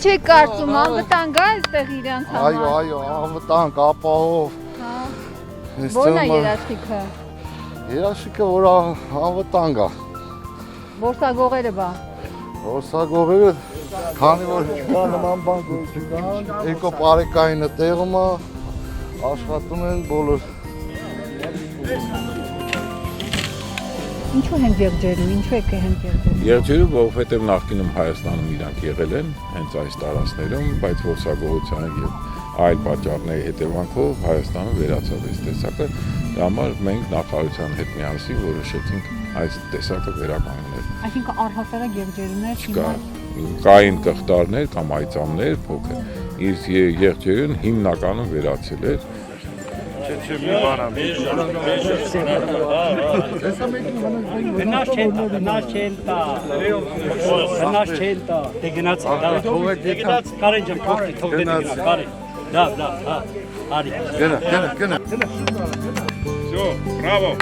Ինչ է կարծում, անվտանգ է այստեղ իրանց համար։ Այո, անվտանգ, ապահով։ Ո՞րն է երաշխիքը։ Երաշխիքը, որ անվտանգ է։ Որսագողերը բա։ Որսագողերը, քանի որ կա նման բան գոյություն, էկո պարեկայինը տեղում է, աշխատում են բոլոր։ Ինչու հենց Եղջերու, ինչու եք հենց Եղջերու։ Եղջերու, որովհետև նախկինում Հայաստանում իրանք եղել են, հենց այս տարածքներում, բայց որսագողության եւ այլ պատճառների հետևանքով Հայաստանը վերացավ այս տեսակը, դրա համար մենք նախարարության հետ միասին որոշեցինք այս տեսակը վերականգնել։ Այսինքն առհասարակ Եղջերուներ Կային կղտարներ կամ այծամներ փոքր, իսկ Եղջերուն հիմնականում վերացել էր։ Գնա։ Все, браво!